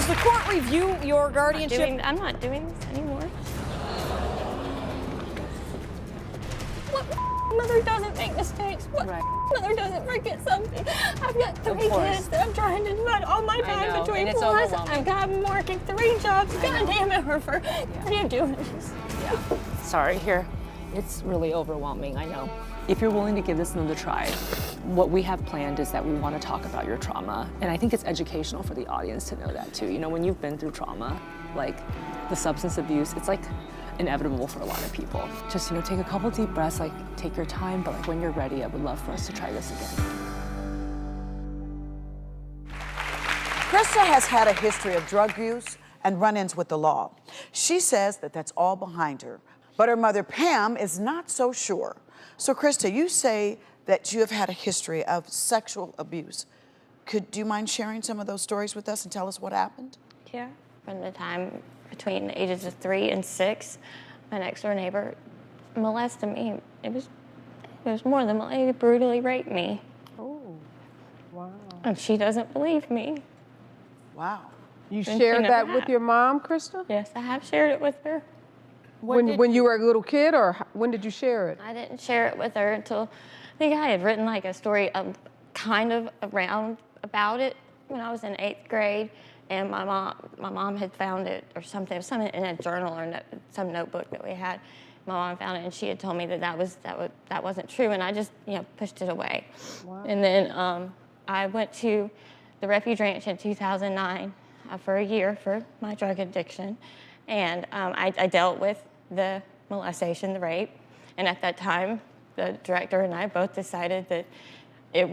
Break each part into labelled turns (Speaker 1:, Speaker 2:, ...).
Speaker 1: Does the court review your guardianship?
Speaker 2: I'm not doing this anymore. What mother doesn't make mistakes? What mother doesn't forget something? I've got 3 kids that I'm trying to divide all my time between. Plus, I've got working 3 jobs. God damn it, Herfer. What are you doing?
Speaker 1: Sorry, here. It's really overwhelming, I know. If you're willing to give this another try, what we have planned is that we want to talk about your trauma. And I think it's educational for the audience to know that too. You know, when you've been through trauma, like the substance abuse, it's like inevitable for a lot of people. Just, you know, take a couple deep breaths, like take your time, but like when you're ready, I would love for us to try this again.
Speaker 3: Krista has had a history of drug use and run-ins with the law. She says that that's all behind her, but her mother, Pam, is not so sure. So, Krista, you say that you have had a history of sexual abuse. Do you mind sharing some of those stories with us and tell us what happened?
Speaker 2: Yeah, from the time between the ages of 3 and 6, my next door neighbor molested me. It was more than he brutally raped me.
Speaker 4: Oh, wow.
Speaker 2: And she doesn't believe me.
Speaker 3: Wow.
Speaker 4: You shared that with your mom, Krista?
Speaker 2: Yes, I have shared it with her.
Speaker 4: When you were a little kid, or when did you share it?
Speaker 2: I didn't share it with her until I think I had written like a story kind of around about it when I was in 8th grade, and my mom had found it or something in a journal or some notebook that we had. My mom found it, and she had told me that wasn't true, and I just pushed it away. Wow. And then I went to the Refuge Ranch in 2009 for a year for my drug addiction, and I dealt with the molestation, the rape, and at that time, the director and I both decided that I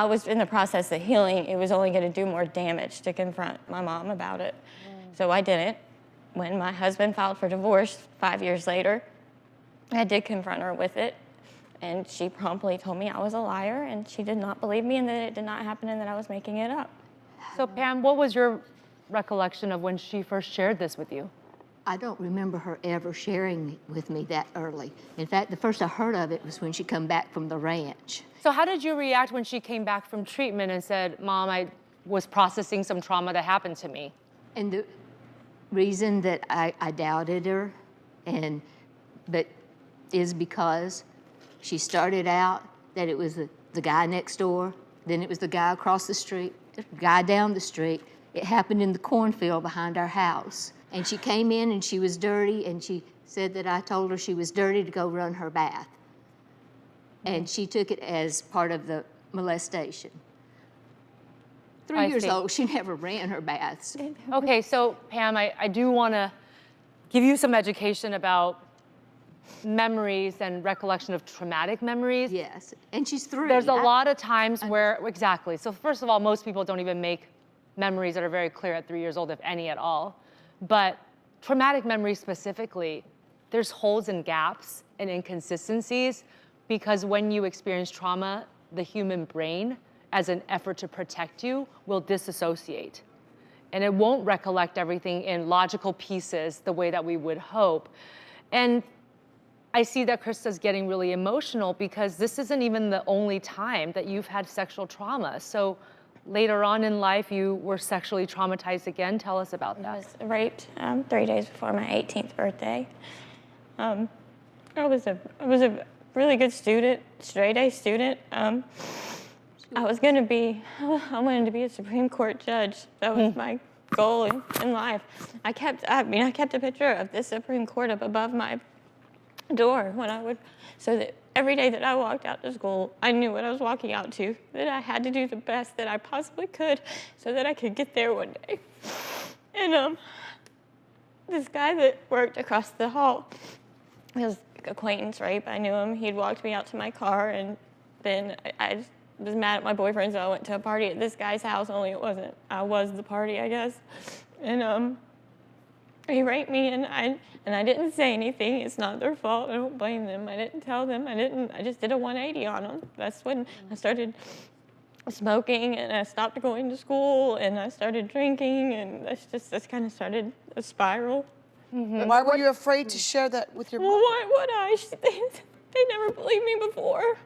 Speaker 2: was in the process of healing. It was only going to do more damage to confront my mom about it. So I didn't. When my husband filed for divorce 5 years later, I did confront her with it, and she promptly told me I was a liar, and she did not believe me, and that it did not happen, and that I was making it up.
Speaker 1: So Pam, what was your recollection of when she first shared this with you?
Speaker 5: I don't remember her ever sharing with me that early. In fact, the first I heard of it was when she come back from the ranch.
Speaker 1: So how did you react when she came back from treatment and said, Mom, I was processing some trauma that happened to me?
Speaker 5: And the reason that I doubted her but is because she started out that it was the guy next door, then it was the guy across the street, the guy down the street. It happened in the cornfield behind our house. And she came in and she was dirty, and she said that I told her she was dirty to go run her bath. And she took it as part of the molestation. 3 years old, she never ran her baths.
Speaker 1: Okay, so Pam, I do want to give you some education about memories and recollection of traumatic memories.
Speaker 5: Yes, and she's 3.
Speaker 1: There's a lot of times where, exactly. So first of all, most people don't even make memories that are very clear at 3 years old, if any at all. But traumatic memories specifically, there's holes and gaps and inconsistencies because when you experience trauma, the human brain, as an effort to protect you, will disassociate. And it won't recollect everything in logical pieces the way that we would hope. And I see that Krista's getting really emotional because this isn't even the only time that you've had sexual trauma. So later on in life, you were sexually traumatized again. Tell us about that.
Speaker 2: I was raped 3 days before my 18th birthday. I was a really good student, straight A student. I wanted to be a Supreme Court judge. That was my goal in life. I kept a picture of the Supreme Court up above my door so that every day that I walked out to school, I knew what I was walking out to, that I had to do the best that I possibly could so that I could get there one day. And this guy that worked across the hall, his acquaintance rape, I knew him. He'd walked me out to my car, and then I just was mad at my boyfriend, so I went to a party at this guy's house, only it wasn't. I was the party, I guess. And he raped me, and I didn't say anything. It's not their fault. I don't blame them. I didn't tell them. I just did a 180 on them. That's when I started smoking, and I stopped going to school, and I started drinking, and that's kind of started a spiral.
Speaker 3: Mm-hmm. Why were you afraid to share that with your mom?
Speaker 2: Well, why would I? They never believed me before.